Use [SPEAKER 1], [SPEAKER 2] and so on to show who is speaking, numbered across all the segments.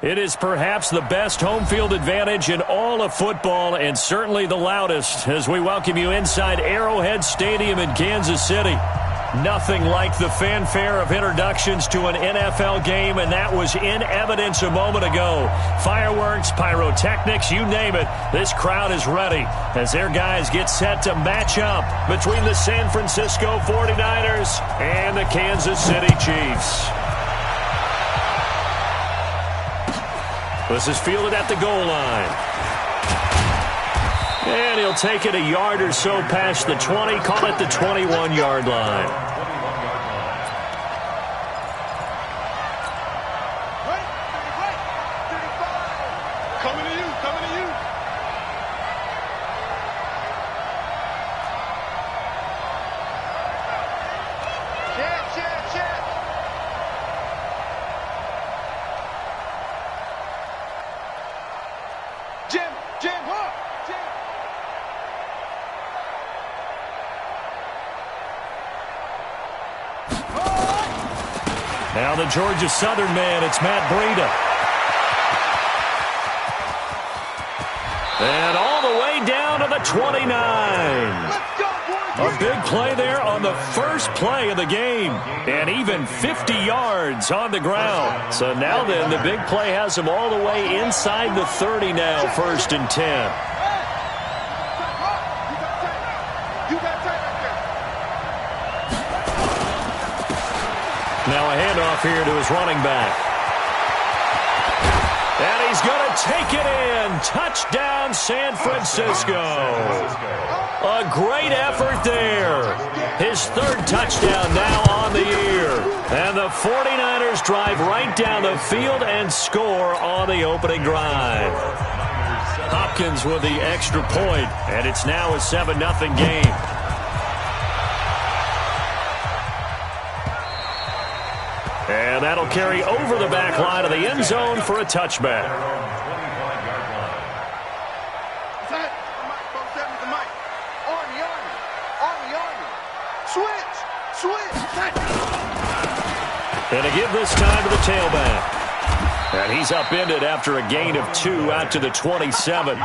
[SPEAKER 1] It is perhaps the best home field advantage in all of football and certainly the loudest as we welcome you inside Arrowhead Stadium in Kansas City. Nothing like the fanfare of introductions to an NFL game, and that was in evidence a moment ago. Fireworks, pyrotechnics, you name it. This crowd is ready as their guys get set to match up between the San Francisco 49ers and the Kansas City Chiefs. This is fielded at the goal line. And he'll take it a yard or so past the 20, call it the 21-yard line.
[SPEAKER 2] Coming to you, coming to you. Check. Jim, huh?
[SPEAKER 1] Now the Georgia Southern man, it's Matt Breida. And all the way down to the 29.
[SPEAKER 2] Let's go, boys.
[SPEAKER 1] A big play there on the first play of the game. And even 50 yards on the ground. So now then, the big play has him all the way inside the 30 now, 1st and 10. Now a handoff here to his running back. And he's going to take it in. Touchdown, San Francisco. A great effort there. His 3rd touchdown now on the year. And the 49ers drive right down the field and score on the opening drive. Hopkins with the extra point, and it's now a 7-0 game. And that'll carry over the back line of the end zone for a touchback. And to give this time to the tailback. And he's upended after a gain of 2 out to the 27.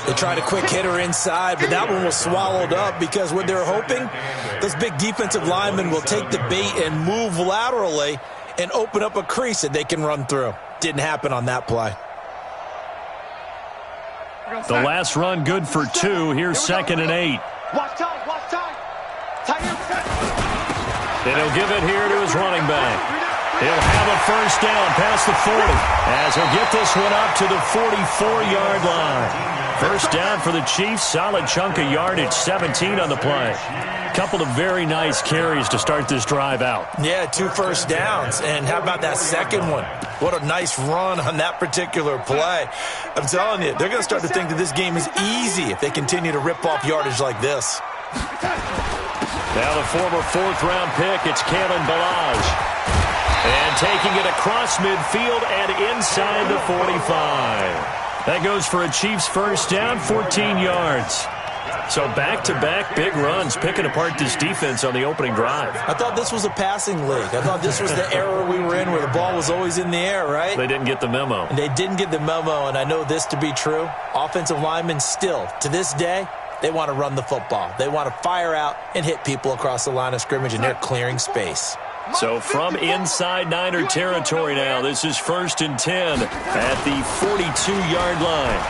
[SPEAKER 3] They tried a quick hitter inside, but that one was swallowed up because what they're hoping, those big defensive linemen will take the bait and move laterally and open up a crease that they can run through. Didn't happen on that play.
[SPEAKER 1] The last run good for 2. Here's 2nd and 8.
[SPEAKER 2] Watch time.
[SPEAKER 1] And he'll give it here to his running back. He'll have a first down past the 40 as he'll get this one up to the 44-yard line. First down for the Chiefs. Solid chunk of yardage, 17 on the play. Couple of very nice carries to start this drive out.
[SPEAKER 3] Yeah, 2 first downs. And how about that second one? What a nice run on that particular play. I'm telling you, they're going to start to think that this game is easy if they continue to rip off yardage like this.
[SPEAKER 1] Now the former 4th-round pick, it's Kalen Ballage. And taking it across midfield and inside the 45. That goes for a Chiefs first down, 14 yards. So back-to-back big runs, picking apart this defense on the opening drive.
[SPEAKER 3] I thought this was a passing league. I thought this was the era we were in where the ball was always in the air, right?
[SPEAKER 1] They didn't get the memo.
[SPEAKER 3] And they didn't get the memo, and I know this to be true. Offensive linemen still, to this day, they want to run the football. They want to fire out and hit people across the line of scrimmage, and they're clearing space.
[SPEAKER 1] So from inside Niner territory now, this is 1st and 10 at the 42-yard line.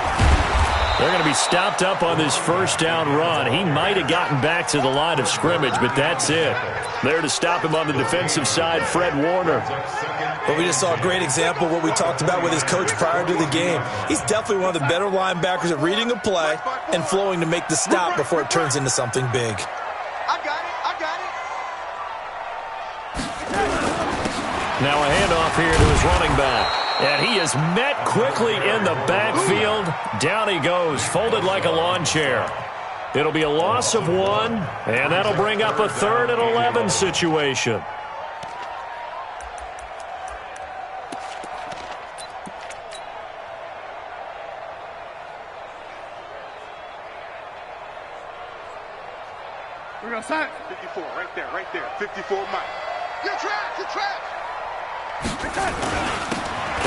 [SPEAKER 1] They're going to be stopped up on this first down run. He might have gotten back to the line of scrimmage, but that's it. There to stop him on the defensive side, Fred Warner.
[SPEAKER 3] But we just saw a great example of what we talked about with his coach prior to the game. He's definitely one of the better linebackers at reading a play and flowing to make the stop before it turns into something big.
[SPEAKER 2] I got it.
[SPEAKER 1] Now a handoff here to his running back. And he is met quickly in the backfield. Down he goes, folded like a lawn chair. It'll be a loss of 1, and that'll bring up a 3rd and 11 situation.
[SPEAKER 2] We're going to sign 54, right there. 54, Mike. You're trapped.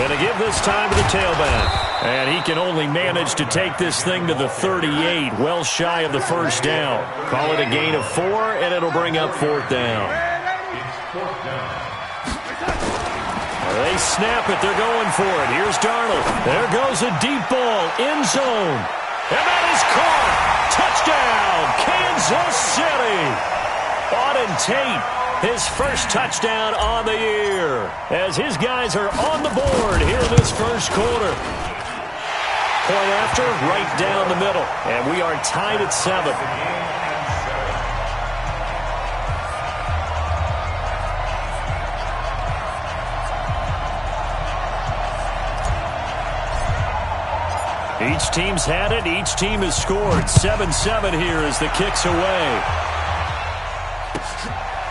[SPEAKER 1] And to give this time to the tailback. And he can only manage to take this thing to the 38, well shy of the first down. Call it a gain of 4, and it'll bring up 4th down. They snap it. They're going for it. Here's Darnold. There goes a deep ball. End zone. And that is caught. Touchdown, Kansas City. Auden Tate, his first touchdown on the year. As his guys are on the board here in this first quarter. Point after, right down the middle. And we are tied at 7. Each team's had it. Each team has scored. 7-7 here as the kick's away.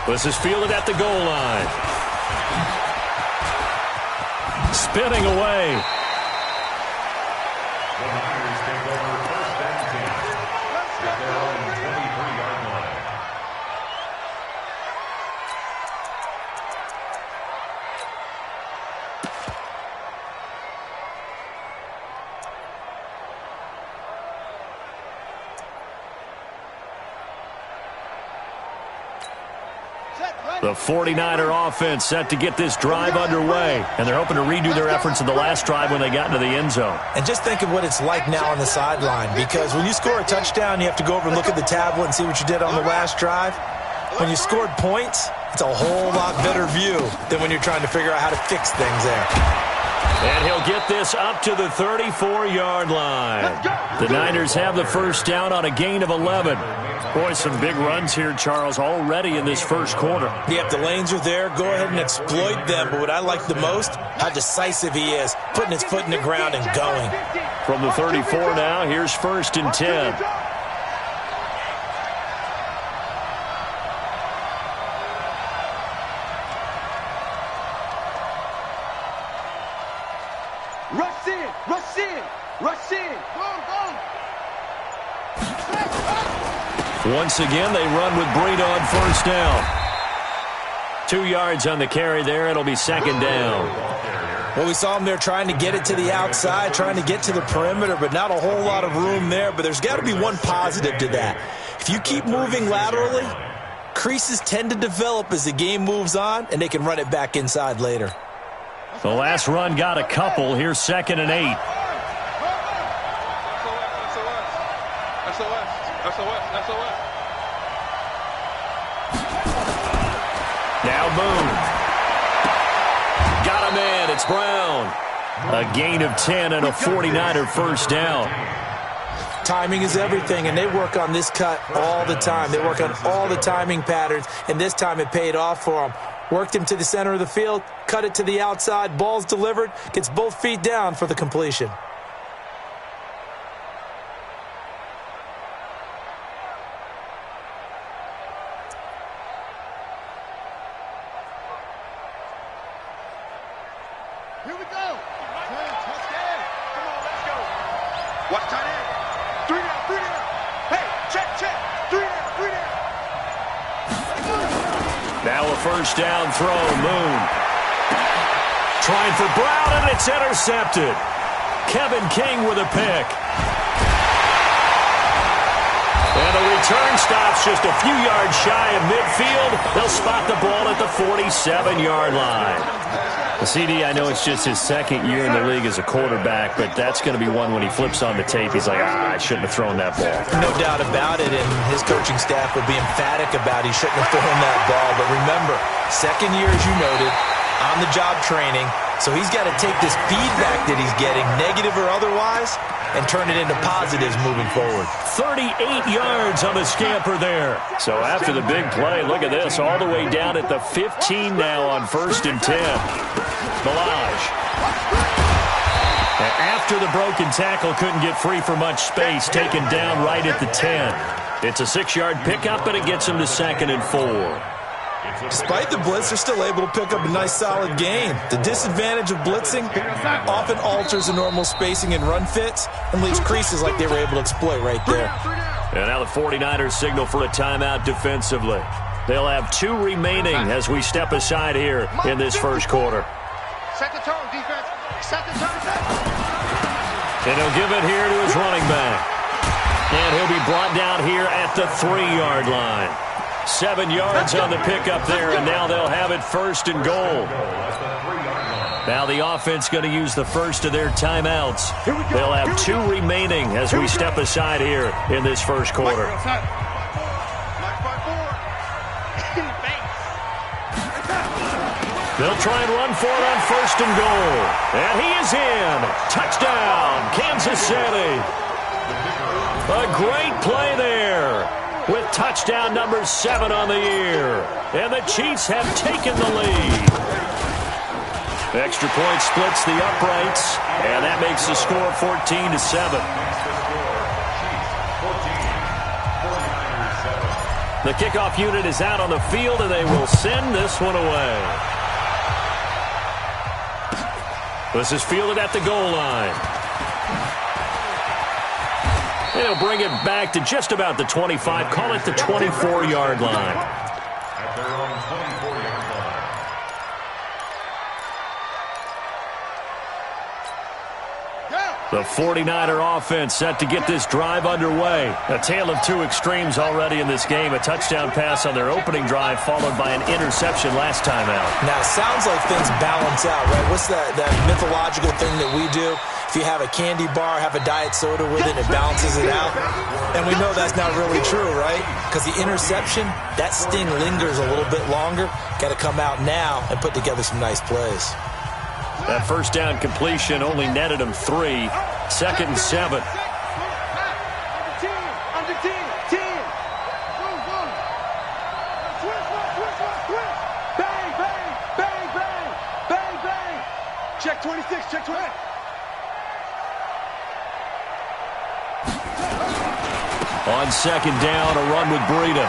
[SPEAKER 1] This is fielded at the goal line. Spinning away. The 49er offense set to get this drive underway. And they're hoping to redo their efforts in the last drive when they got into the end zone.
[SPEAKER 3] And just think of what it's like now on the sideline. Because when you score a touchdown, you have to go over and look at the tablet and see what you did on the last drive. When you scored points, it's a whole lot better view than when you're trying to figure out how to fix things there.
[SPEAKER 1] And he'll get this up to the 34-yard line. The Niners have the first down on a gain of 11. Boy, some big runs here, Charles, already in this first quarter.
[SPEAKER 3] Yep, the lanes are there. Go ahead and exploit them. But what I like the most, how decisive he is, putting his foot in the ground and going.
[SPEAKER 1] From the 34 now, here's 1st and 10.
[SPEAKER 2] Rush in, rush in, rush in. Go, go.
[SPEAKER 1] Once again, they run with Breida on first down. 2 yards on the carry there. It'll be 2nd down.
[SPEAKER 3] Well, we saw him there trying to get it to the outside, trying to get to the perimeter, but not a whole lot of room there. But there's got to be one positive to that. If you keep moving laterally, creases tend to develop as the game moves on, and they can run it back inside later.
[SPEAKER 1] The last run got a couple. Here's 2nd and 8. Now Boone. Got him in. It's Brown. A gain of 10 and a 49er first down.
[SPEAKER 3] Timing is everything, and they work on this cut all the time. They work on all the timing patterns, and this time it paid off for them. Worked him to the center of the field, cut it to the outside, ball's delivered, gets both feet down for the completion.
[SPEAKER 2] Here we go. Touchdown. Come on, let's go. Watch tight end. 3 down, 3 down. Hey, check, check. 3 down, 3 down.
[SPEAKER 1] Now a first down throw. Moon trying for Brown, and it's intercepted. Kevin King with a pick. And the return stops just a few yards shy of midfield. They'll spot the ball at the 47-yard line. The CD, I know it's just his 2nd year in the league as a quarterback, but that's going to be one when he flips on the tape. He's like, I shouldn't have thrown that ball.
[SPEAKER 3] No doubt about it, and his coaching staff will be emphatic about he shouldn't have thrown that ball. But remember, 2nd year, as you noted, on-the-job training, so he's got to take this feedback that he's getting, negative or otherwise, and turn it into positives moving forward.
[SPEAKER 1] 38 yards on the scamper there. So after the big play, look at this, all the way down at the 15 now on 1st and 10. Balaj. And after the broken tackle, couldn't get free for much space, taken down right at the 10. It's a 6-yard pickup, but it gets him to 2nd and 4.
[SPEAKER 3] Despite the blitz, they're still able to pick up a nice, solid gain. The disadvantage of blitzing often alters the normal spacing and run fits and leaves creases like they were able to exploit right there.
[SPEAKER 1] And now the 49ers signal for a timeout defensively. They'll have 2 remaining as we step aside here in this first quarter.
[SPEAKER 2] Set the tone, defense.
[SPEAKER 1] And he'll give it here to his running back. And he'll be brought down here at the 3-yard line. 7 yards on the pickup there, and now they'll have it 1st and goal. Now the offense going to use the first of their timeouts. They'll have 2 remaining as we step aside here in this first quarter. They'll try and run for it on 1st and goal. And he is in. Touchdown, Kansas City. A great play there with touchdown number 7 on the year. And the Chiefs have taken the lead. Extra point splits the uprights, and that makes the score 14-7. The kickoff unit is out on the field, and they will send this one away. This is fielded at the goal line. And he'll bring it back to just about the 25, call it the 24-yard line.
[SPEAKER 4] At their own 24-yard line.
[SPEAKER 1] The 49er offense set to get this drive underway. A tale of 2 extremes already in this game. A touchdown pass on their opening drive followed by an interception last time out.
[SPEAKER 3] Now, it sounds like things balance out, right? What's that mythological thing that we do? If you have a candy bar, have a diet soda with it, it balances it out. And we know that's not really true, right? Because the interception, that sting lingers a little bit longer. Got to come out now and put together some nice plays.
[SPEAKER 1] That first down completion only netted him 3. 2nd and 7.
[SPEAKER 2] Check 26, check 20.
[SPEAKER 1] On 2nd down, a run with Breida.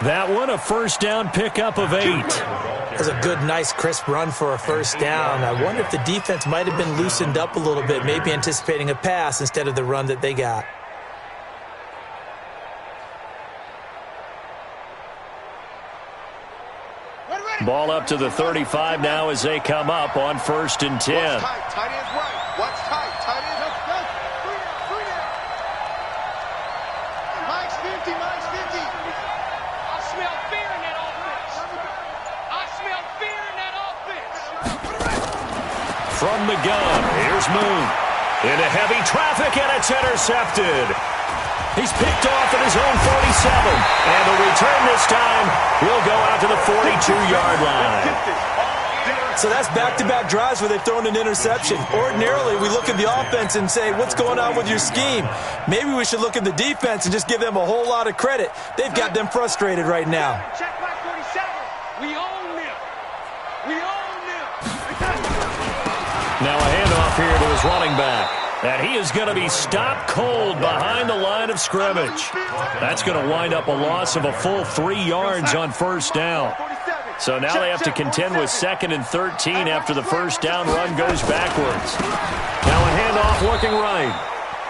[SPEAKER 1] That one, a first down pickup of 8.
[SPEAKER 3] It was a good, nice, crisp run for a first down. I wonder if the defense might have been loosened up a little bit, maybe anticipating a pass instead of the run that they got.
[SPEAKER 1] Ball up to the 35 now as they come up on 1st and 10.
[SPEAKER 2] Watch tight, tight end's right. Watch tight, tight end. Let's go. Free down. Mike's 50, Mike's 50.
[SPEAKER 5] I smell fear in that offense. I smell fear in that offense.
[SPEAKER 1] From the gun, here's Moon. Into heavy traffic, and it's intercepted. He's picked off at his own 47. And the return this time will go out to the 42-yard line.
[SPEAKER 3] So that's back-to-back drives where they've thrown an interception. Ordinarily, we look at the offense and say, what's going on with your scheme? Maybe we should look at the defense and just give them a whole lot of credit. They've got them frustrated right now.
[SPEAKER 5] Check back 47. We own them. We own them.
[SPEAKER 1] Now a handoff here to his running back. And he is going to be stopped cold behind the line of scrimmage. That's going to wind up a loss of a full 3 yards on first down. So now they have to contend with 2nd and 13 after the first down run goes backwards. Now a handoff looking right.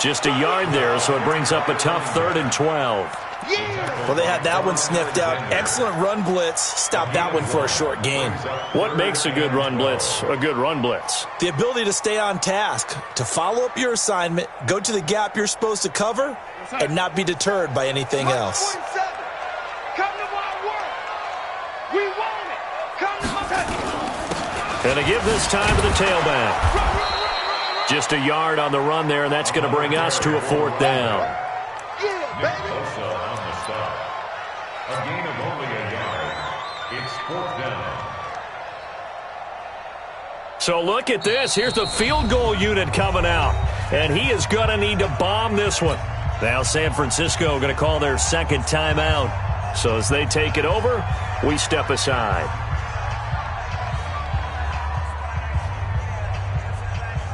[SPEAKER 1] Just a yard there, so it brings up a tough 3rd and 12.
[SPEAKER 3] Well, they had that one sniffed out. Excellent run blitz. Stopped that one for a short gain.
[SPEAKER 1] What makes a good run blitz a good run blitz?
[SPEAKER 3] The ability to stay on task, to follow up your assignment, go to the gap you're supposed to cover, and not be deterred by anything else.
[SPEAKER 5] Come to my work. We want it. Come to my work.
[SPEAKER 1] And to give this time to the tailback. Just a yard on the run there, and that's going to bring us to a 4th down.
[SPEAKER 4] Also on the stop. A gain of only a yard. It's 4th down.
[SPEAKER 1] So look at this. Here's the field goal unit coming out. And he is going to need to bomb this one. Now San Francisco going to call their 2nd timeout. So as they take it over, we step aside.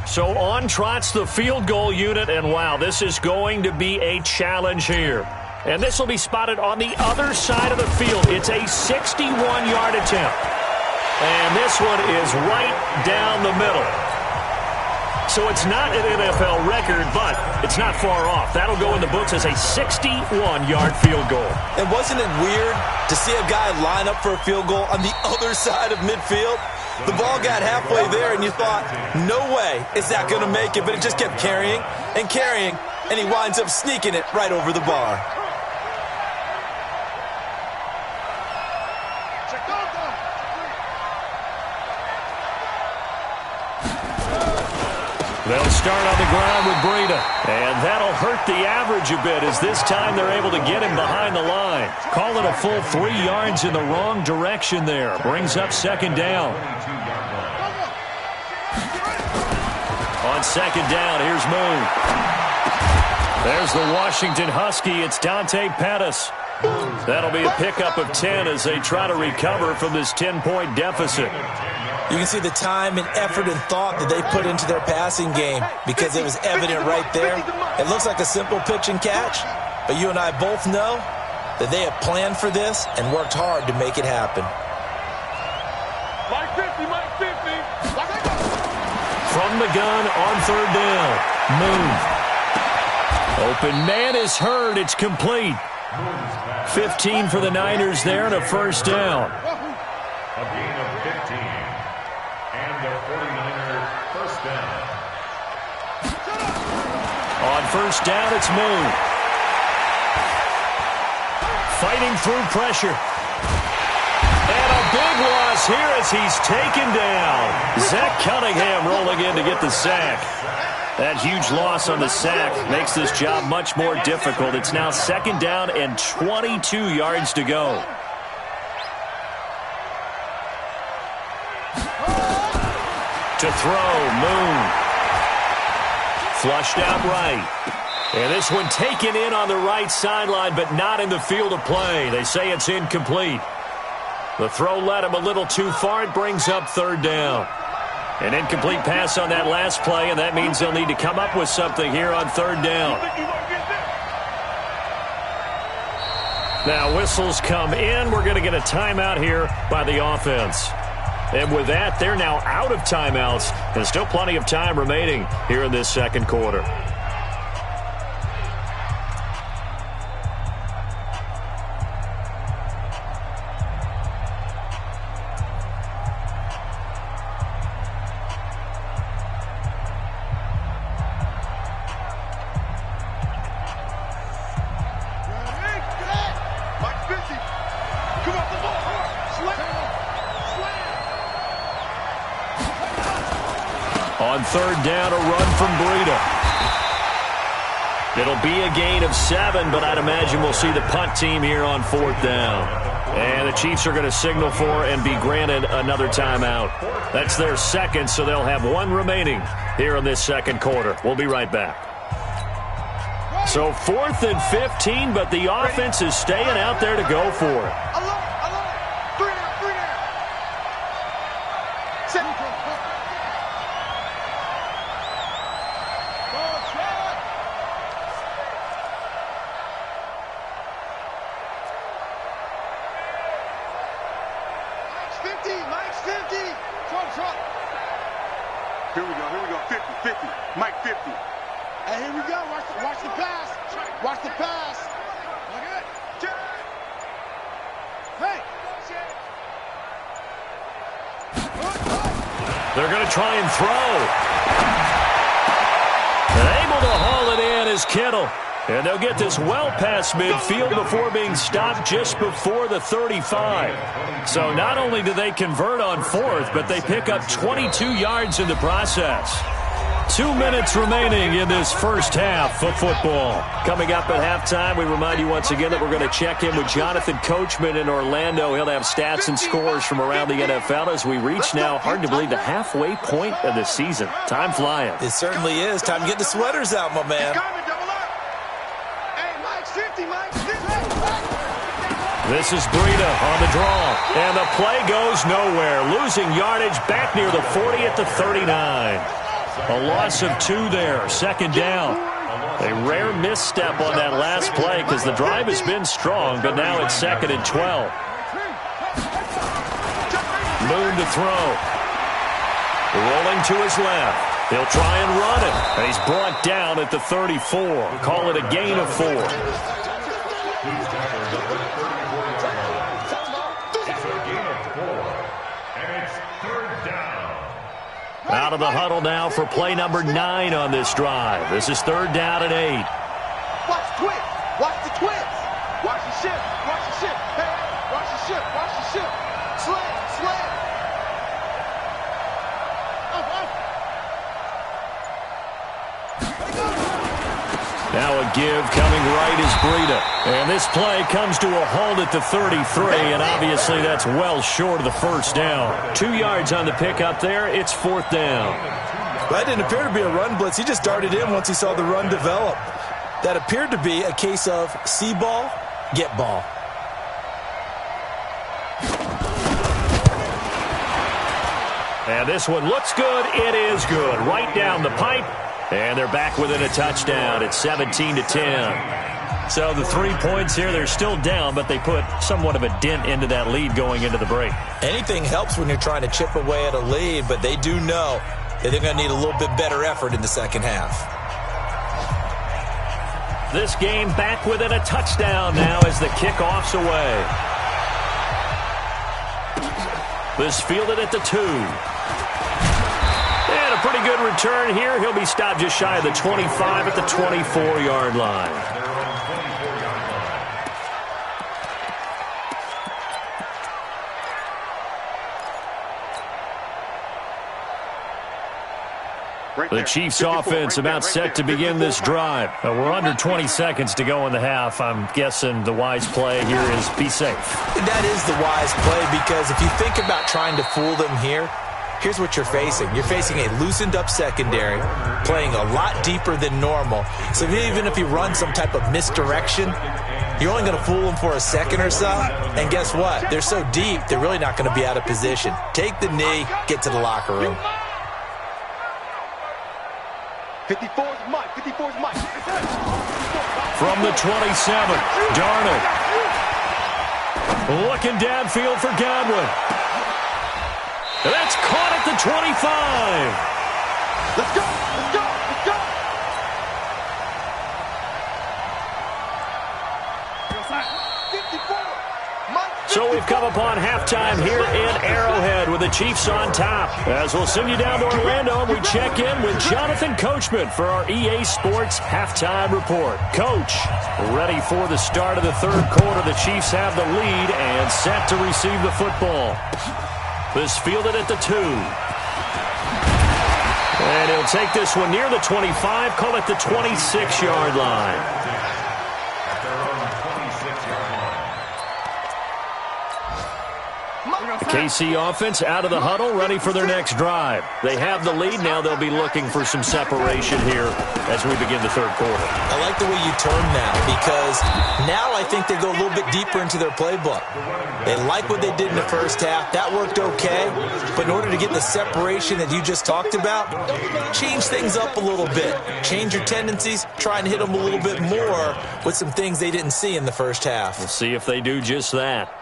[SPEAKER 1] So on trots the field goal unit, and wow, this is going to be a challenge here. And this will be spotted on the other side of the field. It's a 61-yard attempt. And this one is right down the middle. So it's not an NFL record, but it's not far off. That'll go in the books as a 61-yard field goal.
[SPEAKER 3] And wasn't it weird to see a guy line up for a field goal on the other side of midfield? The ball got halfway there, and you thought, no way is that going to make it, but it just kept carrying and carrying, and he winds up sneaking it right over the bar.
[SPEAKER 1] They'll start on the ground with Breida, and that'll hurt the average a bit as this time they're able to get him behind the line. Call it a full 3 yards in the wrong direction there. Brings up second down. On second down, here's Moon. There's the Washington Husky. It's Dante Pettis. That'll be a pickup of 10 as they try to recover from this 10-point deficit.
[SPEAKER 3] You can see the time and effort and thought that they put into their passing game because it was evident right there. It looks like a simple pitch and catch, but you and I both know that they have planned for this and worked hard to make it happen.
[SPEAKER 5] Mike 50, Mike 50.
[SPEAKER 1] From the gun on third down, Moon. Open man is heard. It's complete. 15 for the Niners there and a first down.
[SPEAKER 4] A gain of 15. And the 49ers first down.
[SPEAKER 1] On first down, it's Moon. Fighting through pressure. And a big loss here as he's taken down. Zach Cunningham rolling in to get the sack. That huge loss on the sack makes this job much more difficult. It's now second down and 22 yards to go. To throw, Moon. Flushed out right. And this one taken in on the right sideline, but not in the field of play. They say it's incomplete. The throw led him a little too far. It brings up third down. An incomplete pass on that last play, and that means they'll need to come up with something here on third down. Now whistles come in. We're going to get a timeout here by the offense. And with that, they're now out of timeouts. There's still plenty of time remaining here in this second quarter. On third down, a run from Breida. It'll be a gain of 7, but I'd imagine we'll see the punt team here on fourth down. And the Chiefs are going to signal for and be granted another timeout. That's their second, so they'll have one remaining here in this second quarter. We'll be right back. So 4th and 15, but the offense is staying out there to go for it.
[SPEAKER 2] Here we go, 50, Mike 50. Hey, here we go, watch the pass. Watch the pass. Look at it. Hey.
[SPEAKER 1] They're going to try and throw. And able to haul it in is Kittle. And they'll get this well past midfield before being stopped just before the 35. So not only do they convert on fourth, but they pick up 22 yards in the process. 2 minutes remaining in this first half of football. Coming up at halftime, we remind you once again that we're going to check in with Jonathan Coachman in Orlando. He'll have stats and scores from around the NFL as we reach now, hard to believe, the halfway point of the season. Time flying.
[SPEAKER 3] It certainly is. Time to get the sweaters out, my man.
[SPEAKER 1] This is Breida on the draw, and the play goes nowhere. Losing yardage back near the 40 at the 39. A loss of 2 there, second down. A rare misstep on that last play because the drive has been strong, but now it's 2nd and 12. Moon to throw. Rolling to his left. He'll try and run it, and he's brought down at the 34. Call it a gain of 4.
[SPEAKER 4] It's a gain of 4, and it's 3rd
[SPEAKER 1] Out of the huddle now for play number 9 on this drive. This is 3rd down and 8.
[SPEAKER 2] Watch the twist. Watch the twist. Watch the ship. Watch the ship. Hey, hey, watch the ship. Watch the ship. Slam, slam.
[SPEAKER 1] Now a give coming right is Breida. And this play comes to a halt at the 33, and obviously that's well short of the first down. 2 yards on the pickup there. It's 4th down.
[SPEAKER 3] That didn't appear to be a run blitz. He just darted in once he saw the run develop. That appeared to be a case of see ball, get ball.
[SPEAKER 1] And this one looks good. It is good. Right down the pipe. And they're back within a touchdown. It's 17-10. So the 3 points here, they're still down, but they put somewhat of a dent into that lead going into the break.
[SPEAKER 3] Anything helps when you're trying to chip away at a lead, but they do know that they're going to need a little bit better effort in the second half.
[SPEAKER 1] This game back within a touchdown now as the kickoff's away. This fielded at the 2. And a pretty good return here. He'll be stopped just shy of the 25 at the 24-yard line. The Chiefs offense about set to begin this drive. We're under 20 seconds to go in the half. I'm guessing the wise play here is be safe.
[SPEAKER 3] That is the wise play, because if you think about trying to fool them here, here's what you're facing. You're facing a loosened up secondary, playing a lot deeper than normal. So even if you run some type of misdirection, you're only going to fool them for a second or so. And guess what? They're so deep, they're really not going to be out of position. Take the knee, get to the locker room.
[SPEAKER 2] 54's Mike. 54's Mike.
[SPEAKER 1] From the 27, Darnold. Looking downfield for Godwin. That's caught at the 25.
[SPEAKER 2] Let's go. Let's go. Let's go.
[SPEAKER 1] So we've come upon halftime here in Arrowhead with the Chiefs on top. As we'll send you down to Orlando, we check in with Jonathan Coachman for our EA Sports Halftime Report. Coach, ready for the start of the third quarter. The Chiefs have the lead and set to receive the football. This fielded at the 2. And he'll take this one near the 25, call it the 26-yard line. The KC offense out of the huddle, ready for their next drive. They have the lead. Now they'll be looking for some separation here as we begin the third quarter.
[SPEAKER 3] I like the way you term that, because now I think they go a little bit deeper into their playbook. They like what they did in the first half. That worked okay. But in order to get the separation that you just talked about, change things up a little bit. Change your tendencies. Try and hit them a little bit more with some things they didn't see in the first half.
[SPEAKER 1] We'll see if they do just that.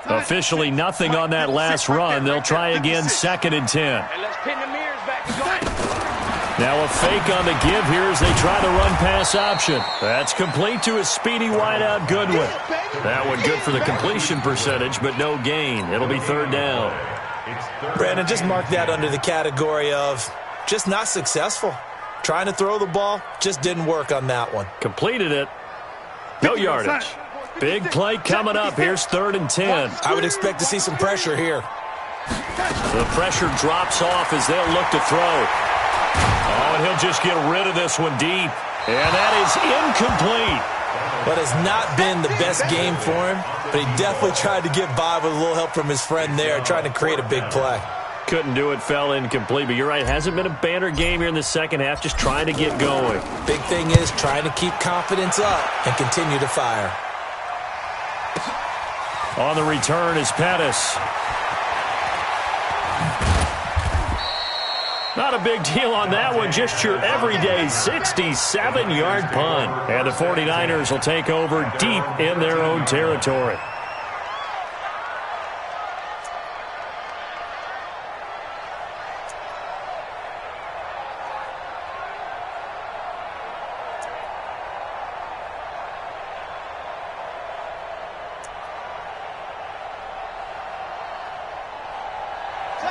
[SPEAKER 1] Officially nothing on that last run. They'll try again, 2nd and 10.
[SPEAKER 5] And let's pin the mirrors back and go.
[SPEAKER 1] Now a fake on the give here as they try the run-pass option. That's complete to a speedy wideout Goodwin. That one good for the completion percentage, but no gain. It'll be 3rd down.
[SPEAKER 3] Brandon, just mark that under the category of just not successful. Trying to throw the ball, just didn't work on that one.
[SPEAKER 1] Completed it. No yardage. Big play coming up. Here's 3rd and 10.
[SPEAKER 3] I would expect to see some pressure here.
[SPEAKER 1] The pressure drops off as they'll look to throw. Oh, and he'll just get rid of this one deep. And that is incomplete.
[SPEAKER 3] But has not been the best game for him, but he definitely tried to get by with a little help from his friend there, trying to create a big play.
[SPEAKER 1] Couldn't do it, fell incomplete. But you're right, hasn't been a banner game here in the second half, just trying to get going.
[SPEAKER 3] Big thing is trying to keep confidence up and continue to fire.
[SPEAKER 1] On the return is Pettis. Not a big deal on that one, just your everyday 67-yard punt. And the 49ers will take over deep in their own territory.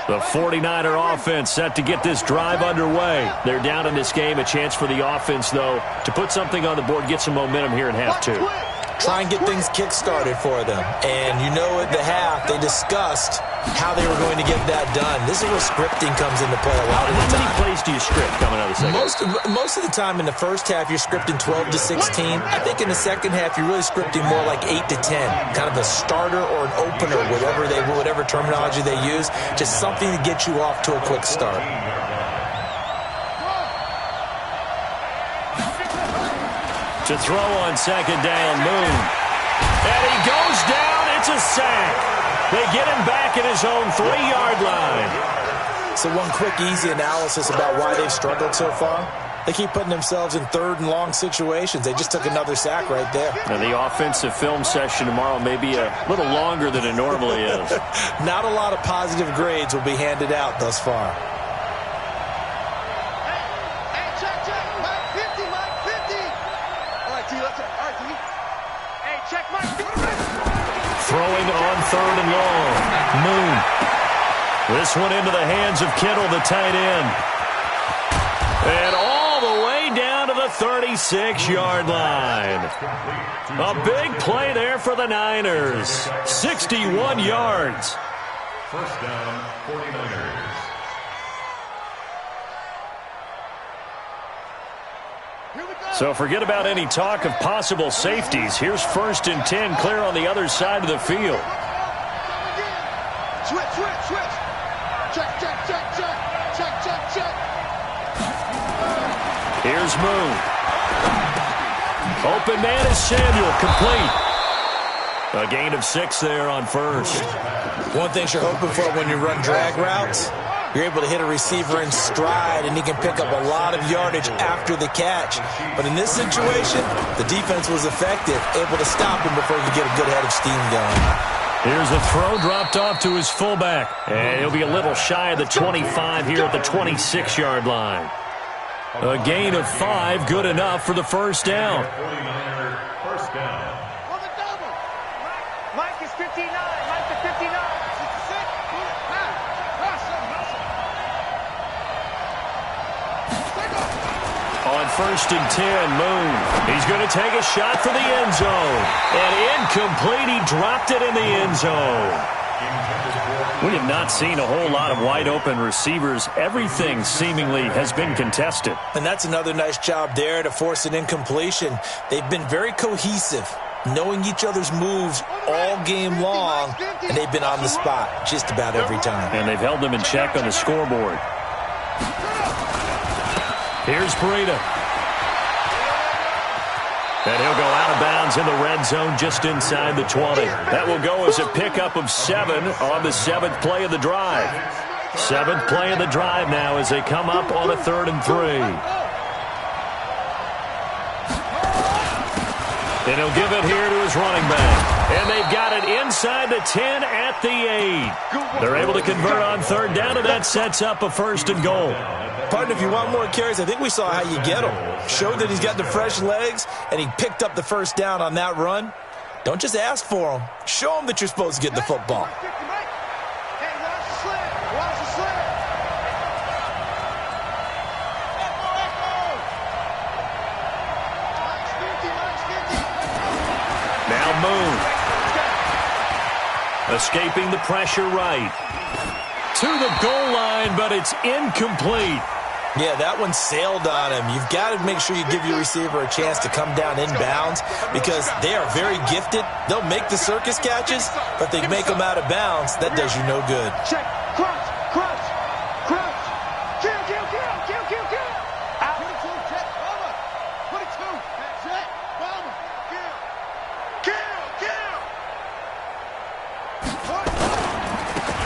[SPEAKER 1] The 49er offense set to get this drive underway. They're down in this game. A chance for the offense, though, to put something on the board, get some momentum here in half two.
[SPEAKER 3] Try and get things kick-started for them. And you know at the half, they discussed how they were going to get that done. This is where scripting comes into play a lot of the time.
[SPEAKER 1] How many plays do you script coming out of the second?
[SPEAKER 3] Most of the time in the first half, you're scripting 12 to 16. I think in the second half, you're really scripting more like 8 to 10. Kind of a starter or an opener, whatever terminology they use. Just something to get you off to a quick start.
[SPEAKER 1] To throw on second down, Moon. And he goes down. It's a sack. They get him back at his own 3-yard line.
[SPEAKER 3] So one quick, easy analysis about why they've struggled so far. They keep putting themselves in third and long situations. They just took another sack right there.
[SPEAKER 1] Now the offensive film session tomorrow may be a little longer than it normally is.
[SPEAKER 3] Not a lot of positive grades will be handed out thus far.
[SPEAKER 1] Throwing on third and long. Moon. This one into the hands of Kittle, the tight end. And all the way down to the 36-yard line. A big play there for the Niners. 61 yards.
[SPEAKER 4] First down, 49ers.
[SPEAKER 1] So forget about any talk of possible safeties. Here's 1st and 10, clear on the other side of the field.
[SPEAKER 2] Switch. Check.
[SPEAKER 1] Here's Moon. Open man is Samuel, complete. A gain of 6 there on first.
[SPEAKER 3] One thing you're hoping for when you run drag routes, you're able to hit a receiver in stride, and he can pick up a lot of yardage after the catch. But in this situation, the defense was effective, able to stop him before he could get a good head of steam going.
[SPEAKER 1] Here's a throw dropped off to his fullback. And he'll be a little shy of the 25 here at the 26-yard line. A gain of 5, good enough for the first down.
[SPEAKER 4] 49er, first down.
[SPEAKER 5] Mike is 59. Mike is 59.
[SPEAKER 1] On 1st and 10, Moon. He's going to take a shot for the end zone. And incomplete. He dropped it in the end zone. We have not seen a whole lot of wide-open receivers. Everything seemingly has been contested.
[SPEAKER 3] And that's another nice job there to force an incompletion. They've been very cohesive, knowing each other's moves all game long, and they've been on the spot just about every time.
[SPEAKER 1] And they've held them in check on the scoreboard. Here's Breida. And he'll go out of bounds in the red zone just inside the 20. That will go as a pickup of 7 on the 7th play of the drive. 7th play of the drive now as they come up on a 3rd and 3. And he'll give it here to his running back. And they've got it inside the 10 at the 8. They're able to convert on 3rd down, and that sets up a 1st and goal.
[SPEAKER 3] Partner, if you want more carries, I think we saw how you get him. Showed that he's got the fresh legs, and he picked up the first down on that run. Don't just ask for him. Show him that you're supposed to get the football.
[SPEAKER 1] Now Moon. Escaping the pressure right. To the goal line, but it's incomplete.
[SPEAKER 3] Yeah, that one sailed on him. You've got to make sure you give your receiver a chance to come down inbounds because they are very gifted. They'll make the circus catches, but they make them out of bounds. That does you no good.
[SPEAKER 5] Check. Crunch. Kill. Out.
[SPEAKER 2] 22, check. Bomber. 22. That's it. Bomber. Kill.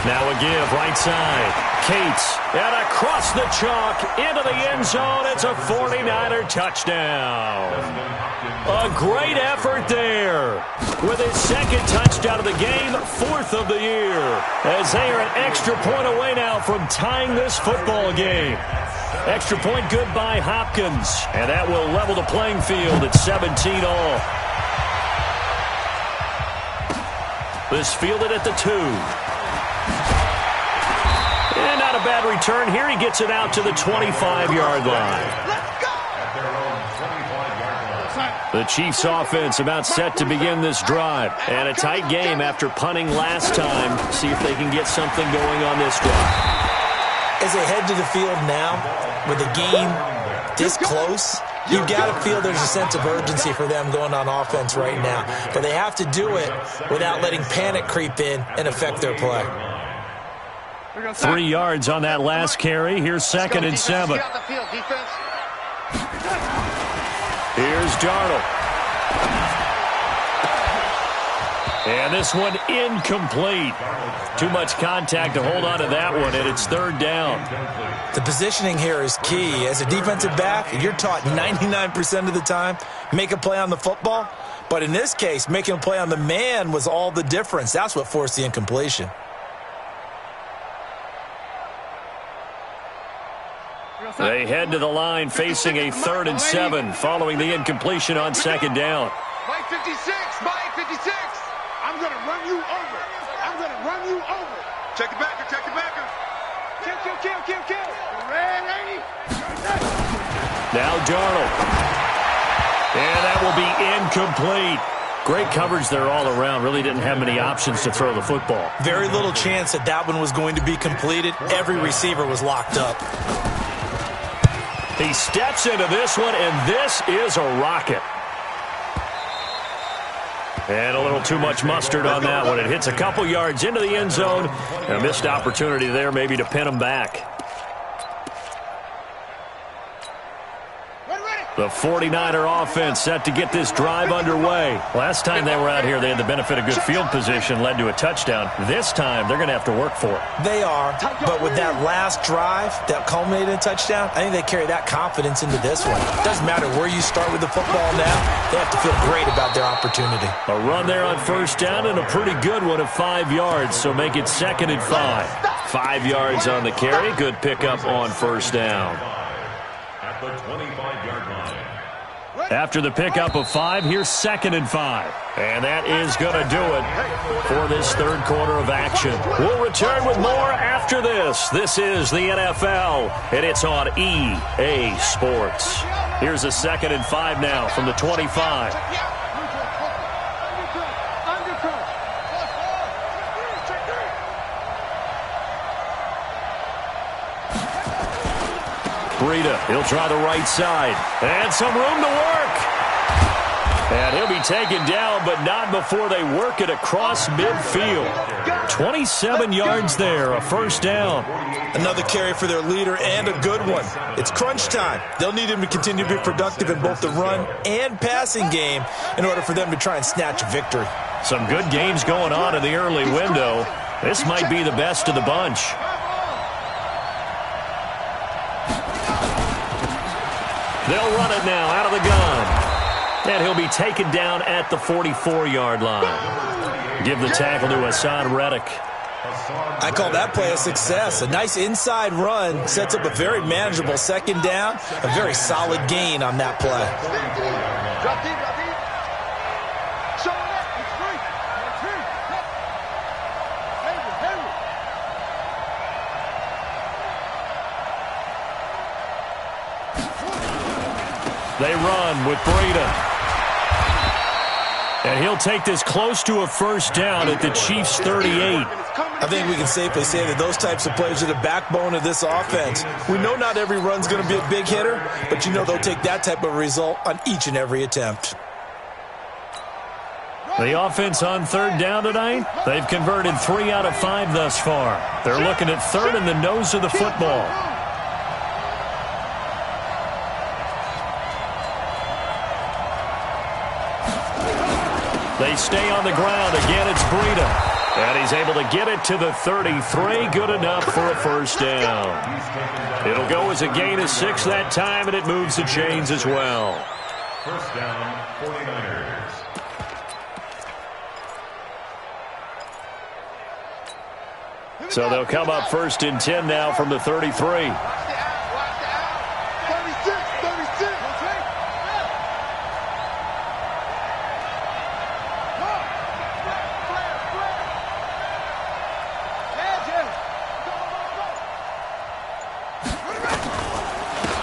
[SPEAKER 1] Now a give, right side. Cates, and across the chalk, into the end zone. It's a 49er touchdown. A great effort there. With his 2nd touchdown of the game, 4th of the year. As they are an extra point away now from tying this football game. Extra point good by Hopkins. And that will level the playing field at 17 all. This fielded at the 2. bad return here. He gets it out to the 25-yard line.
[SPEAKER 2] Let's go!
[SPEAKER 1] The Chiefs offense about set to begin this drive. And a tight game after punting last time. See if they can get something going on this drive.
[SPEAKER 3] As they head to the field now, with the game this close, you've got to feel there's a sense of urgency for them going on offense right now. But they have to do it without letting panic creep in and affect their play.
[SPEAKER 1] 3 yards on that last carry. Here's 2nd and 7.
[SPEAKER 5] Get out the field, defense.
[SPEAKER 1] Here's Darnold. And this one incomplete. Too much contact to hold on to that one, and it's 3rd down.
[SPEAKER 3] The positioning here is key. As a defensive back, you're taught 99% of the time, make a play on the football. But in this case, making a play on the man was all the difference. That's what forced the incompletion.
[SPEAKER 1] They head to the line facing a 3rd and 7 following the incompletion on 2nd down.
[SPEAKER 5] By 56, by 56. I'm going to run you over. I'm going to run you over.
[SPEAKER 2] Check the backer, check the backer.
[SPEAKER 5] Kill, kill, kill, kill, kill. Red 80.
[SPEAKER 1] Now Darnold. And that will be incomplete. Great coverage there all around. Really didn't have many options to throw the football.
[SPEAKER 3] Very little chance that that one was going to be completed. Every receiver was locked up.
[SPEAKER 1] He steps into this one, and this is a rocket. And a little too much mustard on that one. It hits a couple yards into the end zone. A missed opportunity there maybe to pin him back. The 49er offense set to get this drive underway. Last time they were out here, they had the benefit of good field position, led to a touchdown. This time, they're going to have to work for it.
[SPEAKER 3] They are, but with that last drive that culminated in a touchdown, I think they carry that confidence into this one. Doesn't matter where you start with the football now, they have to feel great about their opportunity.
[SPEAKER 1] A run there on 1st down and a pretty good one of 5 yards, so make it 2nd and 5. 5 yards on the carry, good pickup on 1st down.
[SPEAKER 4] At the 25-yard line.
[SPEAKER 1] After the pickup of 5, here's 2nd and 5. And that is going to do it for this 3rd quarter of action. We'll return with more after this. This is the NFL, and it's on EA Sports. Here's a 2nd and 5 now from the 25. Breida, he'll try the right side. And some room to work. And he'll be taken down, but not before they work it across midfield. 27 yards there, a 1st down.
[SPEAKER 3] Another carry for their leader and a good one. It's crunch time. They'll need him to continue to be productive in both the run and passing game in order for them to try and snatch a victory.
[SPEAKER 1] Some good games going on in the early window. This might be the best of the bunch. They'll run it now out of the gun. And he'll be taken down at the 44-yard line. Give the tackle to Hassan Reddick.
[SPEAKER 3] I call that play a success. A nice inside run sets up a very manageable 2nd down. A very solid gain on that play.
[SPEAKER 5] Drop deep, drop deep. Show it up. It's free. It's free. Henry.
[SPEAKER 1] They run with Breida. And he'll take this close to a 1st down at the Chiefs' 38.
[SPEAKER 3] I think we can safely say that those types of plays are the backbone of this offense. We know not every run's going to be a big hitter, but you know they'll take that type of result on each and every attempt.
[SPEAKER 1] The offense on 3rd down tonight, they've converted 3 out of 5 thus far. They're looking at 3rd in the nose of the football. They stay on the ground. Again, it's Breida. And he's able to get it to the 33. Good enough for a 1st down. It'll go as a gain of 6 that time, and it moves the chains as well.
[SPEAKER 4] 1st down, 49ers.
[SPEAKER 1] So they'll come up 1st and 10 now from the 33.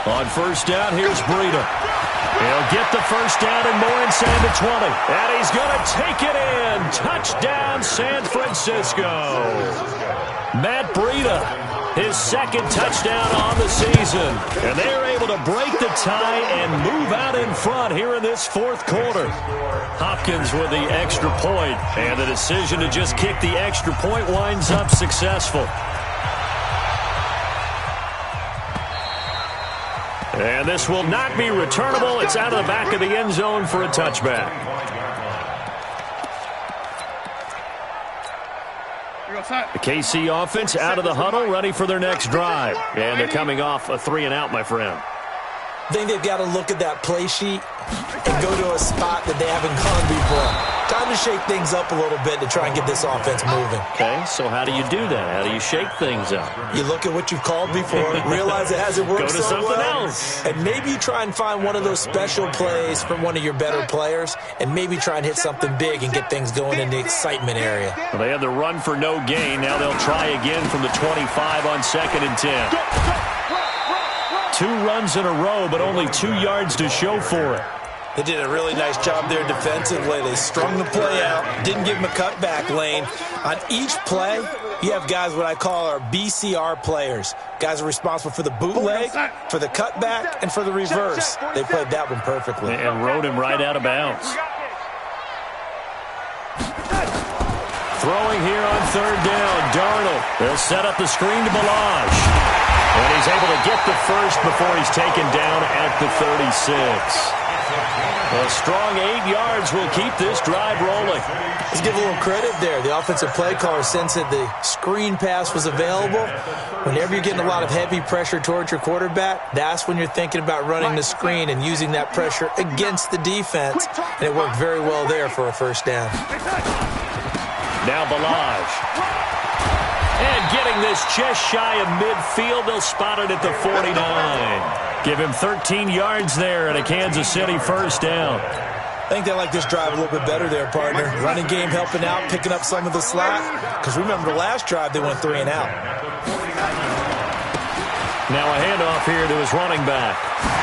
[SPEAKER 1] On first down, here's Breida. He'll get the first down and more inside the 20. And he's going to take it in. Touchdown, San Francisco. Matt Breida, his second touchdown on the season. And they're able to break the tie and move out in front here in this fourth quarter. Hopkins with the extra point. And the decision to just kick the extra point winds up successful. And this will not be returnable. It's out of the back of the end zone for a touchback. The KC offense out of the huddle, ready for their next drive. And they're coming off a 3-and-out, my friend.
[SPEAKER 3] I think they've got to look at that play sheet and go to a spot that they haven't gone before. Time to shake things up a little bit to try and get this offense moving.
[SPEAKER 1] Okay, so how do you do that? How do you shake things up?
[SPEAKER 3] You look at what you've called before, realize it hasn't worked
[SPEAKER 1] so well. Go to something else.
[SPEAKER 3] And maybe you try and find one of those special plays from one of your better players, and maybe try and hit something big and get things going in the excitement area.
[SPEAKER 1] Well, they had the run for no gain. Now they'll try again from the 25 on 2nd and 10. 2 runs in a row, but only 2 yards to show for it.
[SPEAKER 3] They did a really nice job there defensively. They strung the play out, didn't give them a cutback lane. On each play, you have guys what I call our BCR players. Guys are responsible for the bootleg, for the cutback, and for the reverse. They played that one perfectly.
[SPEAKER 1] And rode him right out of bounds. Throwing here on 3rd down, Darnold. They'll set up the screen to Balazs. And he's able to get the first before he's taken down at the 36. A strong 8 yards will keep this drive rolling.
[SPEAKER 3] Let's give a little credit there. The offensive play caller sensed that the screen pass was available. Whenever you're getting a lot of heavy pressure towards your quarterback, that's when you're thinking about running the screen and using that pressure against the defense. And it worked very well there for a first down.
[SPEAKER 1] Now Balazs. And getting this just shy of midfield, they'll spot it at the 49. Give him 13 yards there and a Kansas City first down.
[SPEAKER 3] I think they like this drive a little bit better there, partner. Running game helping out, picking up some of the slack. Because remember the last drive, they went 3-and-out.
[SPEAKER 1] Now a handoff here to his running back.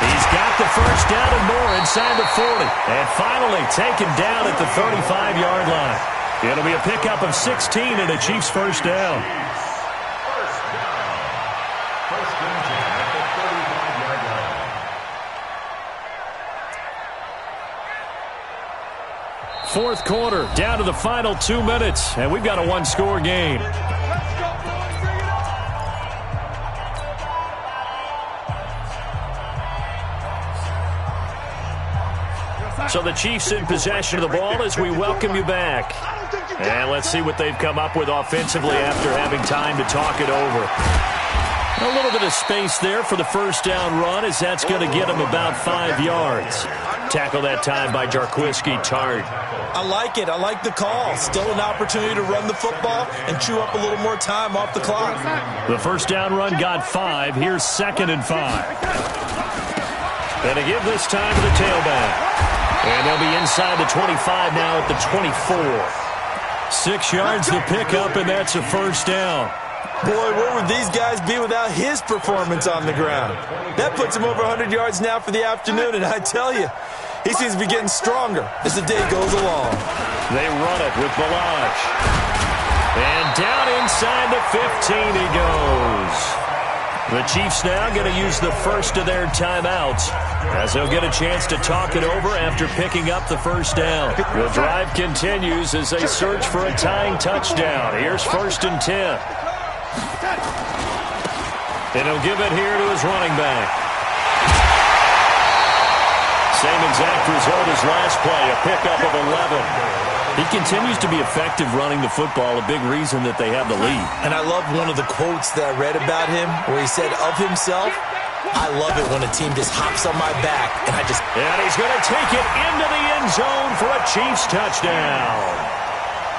[SPEAKER 1] He's got the first down and more inside the 40. And finally taken down at the 35-yard line. It'll be a pickup of 16 and a Chiefs first down. Fourth quarter, down to the final 2 minutes, and we've got a 1-score game. So the Chiefs in possession of the ball as we welcome you back. And let's see what they've come up with offensively after having time to talk it over. A little bit of space there for the first down run, as that's going to get him about 5 yards. Tackle that time by Jarquiski Tart.
[SPEAKER 3] I like it. I like the call. Still an opportunity to run the football and chew up a little more time off the clock.
[SPEAKER 1] The first down run got 5. Here's 2nd and 5. And to give this time to the tailback. And they'll be inside the 25 now at the 24. 6 yards to pick up, and that's a first down.
[SPEAKER 3] Boy, where would these guys be without his performance on the ground? That puts him over 100 yards now for the afternoon, and I tell you, he seems to be getting stronger as the day goes along.
[SPEAKER 1] They run it with Balazs. And down inside the 15 he goes. The Chiefs now going to use the first of their timeouts as they'll get a chance to talk it over after picking up the first down. The drive continues as they search for a tying touchdown. Here's 1st and 10. And he'll give it here to his running back. Same exact result as last play, a pickup of 11. He continues to be effective running the football, a big reason that they have the lead.
[SPEAKER 3] And I love one of the quotes that I read about him where he said of himself, I love it when a team just hops on my back and I just...
[SPEAKER 1] And he's going to take it into the end zone for a Chiefs touchdown.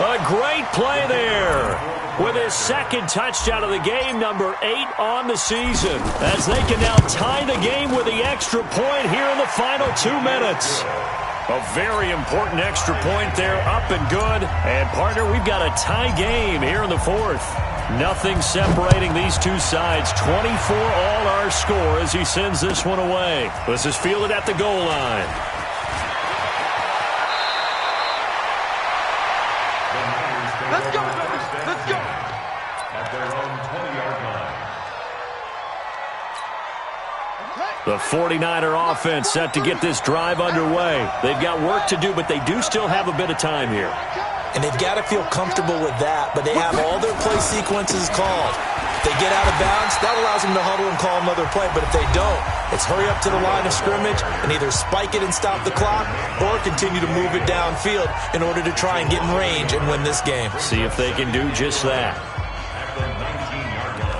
[SPEAKER 1] A great play there with his second touchdown of the game, number 8 on the season, as they can now tie the game with the extra point here in the final 2 minutes. A very important extra point there, up and good. And, partner, we've got a tie game here in the fourth. Nothing separating these two sides. 24 all our score as he sends this one away. This is fielded at the goal line.
[SPEAKER 2] Let's go, baby. Let's go.
[SPEAKER 4] At their own 20-yard line.
[SPEAKER 1] The 49er offense set to get this drive underway. They've got work to do, but they do still have a bit of time here.
[SPEAKER 3] And they've got to feel comfortable with that, but they have all their play sequences called. If they get out of bounds, that allows them to huddle and call another play. But if they don't, it's hurry up to the line of scrimmage and either spike it and stop the clock or continue to move it downfield in order to try and get in range and win this game.
[SPEAKER 1] See if they can do just that.
[SPEAKER 4] At the 19-yard line.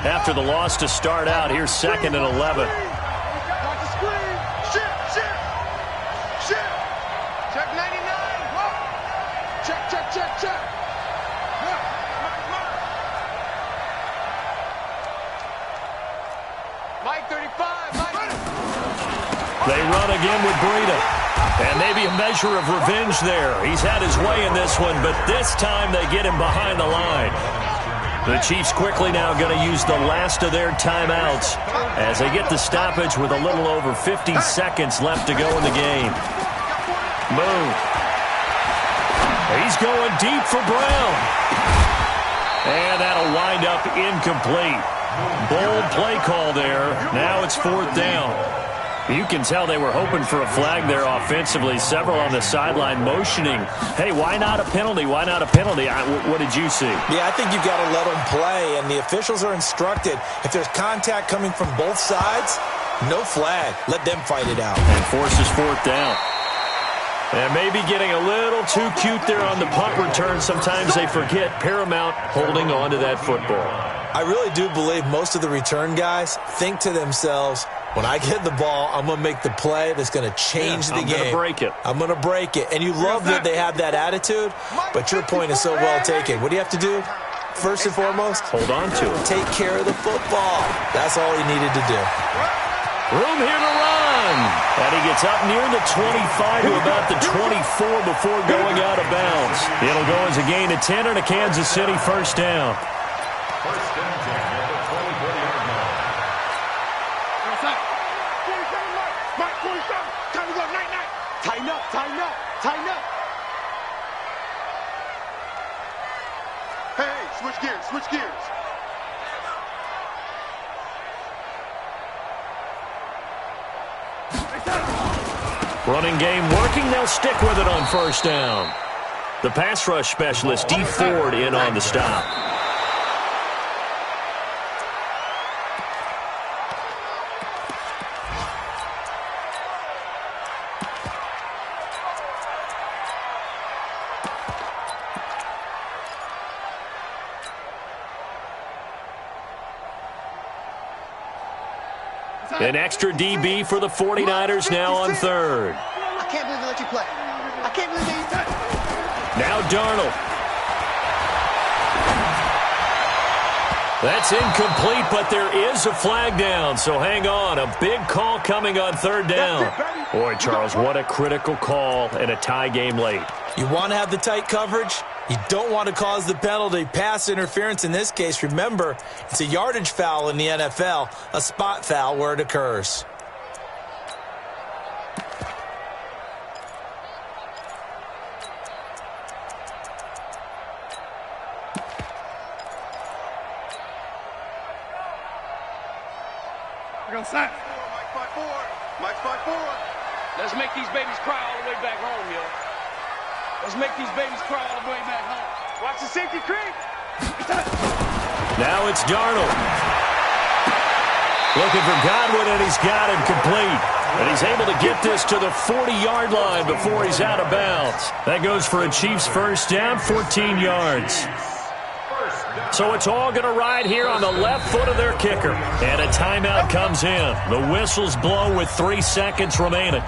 [SPEAKER 1] After the loss to start out, here's 2nd and 11.
[SPEAKER 2] Watch the screen. Shift. Check 99. Whoa. Check. Mike 35. Mike.
[SPEAKER 1] They run again with Breida. And maybe a measure of revenge there. He's had his way in this one, but this time they get him behind the line. The Chiefs quickly now going to use the last of their timeouts as they get the stoppage with a little over 50 seconds left to go in the game. Move. He's going deep for Brown. And that'll wind up incomplete. Bold play call there. Now it's 4th down. You can tell they were hoping for a flag there offensively. Several on the sideline motioning, hey, why not a penalty? Why not a penalty? What did you see?
[SPEAKER 3] Yeah, I think you've got to let them play, and the officials are instructed. If there's contact coming from both sides, no flag. Let them fight it out.
[SPEAKER 1] And forces 4th down. And maybe getting a little too cute there on the punt return. Sometimes they forget Paramount holding on to that football.
[SPEAKER 3] I really do believe most of the return guys think to themselves, when I get the ball, I'm going to make the play that's going to change the game.
[SPEAKER 1] I'm going to break it.
[SPEAKER 3] I'm going to break it. And you love that they have that attitude, but your point is so well taken. What do you have to do? First and foremost,
[SPEAKER 1] hold on to it.
[SPEAKER 3] Take care of the football. That's all he needed to do.
[SPEAKER 1] Room here to run. And he gets up near the 25 to about the 24 before going out of bounds. It'll go as a gain of 10 and a Kansas City first down.
[SPEAKER 4] First and 10 at the 24-yard line.
[SPEAKER 2] Mike 27. Time to go. Night. Tighten up. Hey, switch gears.
[SPEAKER 1] Running game working. They'll stick with it on first down. The pass rush specialist, D. Ford, in on the stop. An extra DB for the 49ers now on 3rd.
[SPEAKER 2] I can't believe they let you play. I can't believe they done it.
[SPEAKER 1] Now Darnold. That's incomplete, but there is a flag down, so hang on. A big call coming on 3rd down. Boy, Charles, what a critical call and a tie game late.
[SPEAKER 3] You want to have the tight coverage? You don't want to cause the penalty. Pass interference in this case. Remember, it's a yardage foul in the NFL, a spot foul where it occurs.
[SPEAKER 2] We're going to sack. Mike 5-4.
[SPEAKER 5] Let's make these babies cry all the way back home, yo. Let's make these babies cry all the way back home.
[SPEAKER 2] Watch the safety creep.
[SPEAKER 1] Now it's Darnold. Looking for Godwin, and he's got him complete. And he's able to get this to the 40-yard line before he's out of bounds. That goes for a Chiefs first down, 14 yards. So it's all going to ride here on the left foot of their kicker. And a timeout comes in. The whistle's blown with 3 seconds remaining.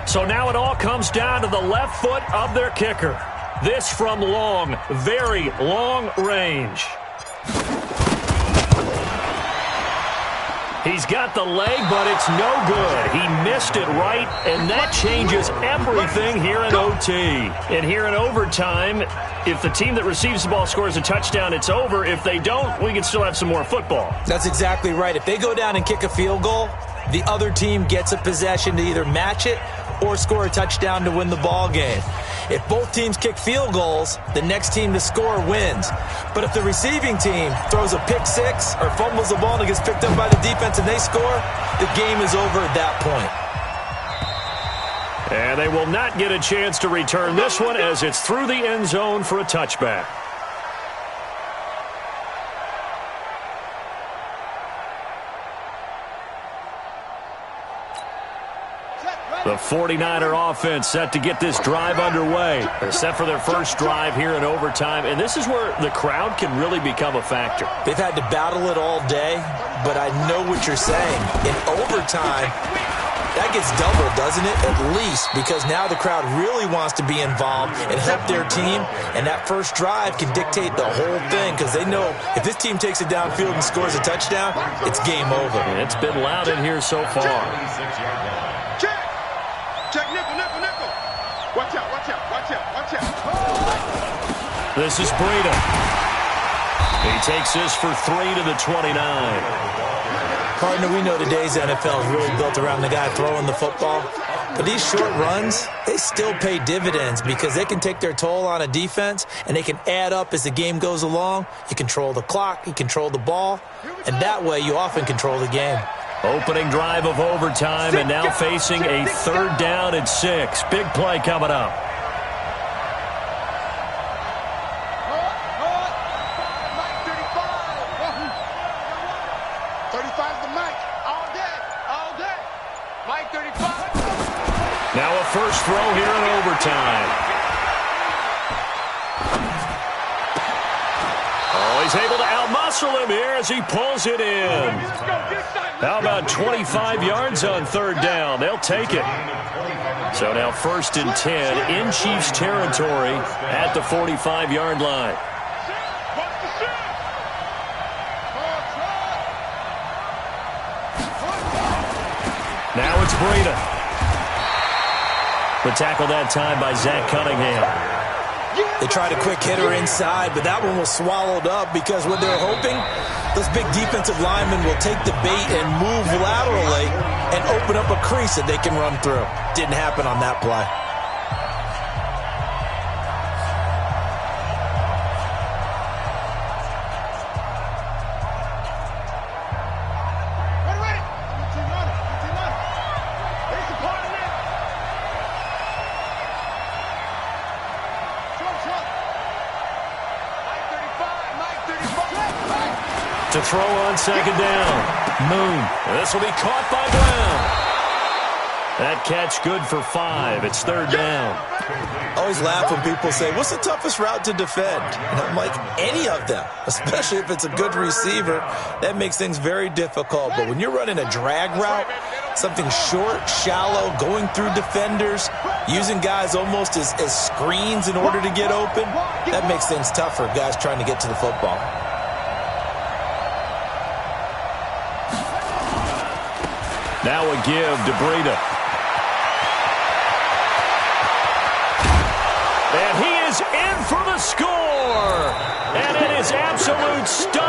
[SPEAKER 1] So now it all comes down to the left foot of their kicker. This from long, very long range. He He's got the leg, but it's no good. He missed it right, and that changes everything here in OT. And here in overtime, if the team that receives the ball scores a touchdown, it's over. If they don't, we can still have some more football.
[SPEAKER 3] That's exactly right. If they go down and kick a field goal, the other team gets a possession to either match it or score a touchdown to win the ball game. If both teams kick field goals, the next team to score wins. But if the receiving team throws a pick six or fumbles the ball and it gets picked up by the defense and they score, the game is over at that point.
[SPEAKER 1] And they will not get a chance to return this one as it's through the end zone for a touchback. The 49er offense set to get this drive underway. They're set for their first drive here in overtime, and this is where the crowd can really become a factor.
[SPEAKER 3] They've had to battle it all day, but I know what you're saying. In overtime, that gets doubled, doesn't it? At least, because now the crowd really wants to be involved and help their team, and that first drive can dictate the whole thing because they know if this team takes it downfield and scores a touchdown, it's game over.
[SPEAKER 1] And it's been loud in here so far.
[SPEAKER 2] Check nickel, nickel, nickel. Watch out, watch out, watch out, watch out.
[SPEAKER 1] This is Breida. He takes this for 3 to the 29.
[SPEAKER 3] Partner, we know today's NFL is really built around the guy throwing the football. But these short runs, they still pay dividends because they can take their toll on a defense and they can add up as the game goes along. You control the clock, you control the ball, and that way you often control the game.
[SPEAKER 1] Opening drive of overtime and now facing a 3rd down and 6. Big play coming up.
[SPEAKER 2] Mike 35. 35's the Mike. All day. All day. Mike 35.
[SPEAKER 1] Now a first throw here in overtime. Oh, he's able to outmuscle him here as he pulls it in. How about 25 yards on 3rd down? They'll take it. So now 1st and 10 in Chiefs territory at the 45-yard line. Now it's Breida. The tackle that time by Zach Cunningham.
[SPEAKER 3] They tried a quick hitter inside, but that one was swallowed up because what they're hoping, those big defensive linemen will take the bait and move laterally and open up a crease that they can run through. Didn't happen on that play.
[SPEAKER 1] To throw on 2nd down. Moon. This will be caught by Brown. That catch good for 5. It's 3rd down.
[SPEAKER 3] I always laugh when people say, what's the toughest route to defend? And I'm like, any of them, especially if it's a good receiver. That makes things very difficult. But when you're running a drag route, something short, shallow, going through defenders, using guys almost as screens in order to get open, that makes things tough for guys trying to get to the football.
[SPEAKER 1] Now a give to Breida. And he is in for the score. And it is absolute stunning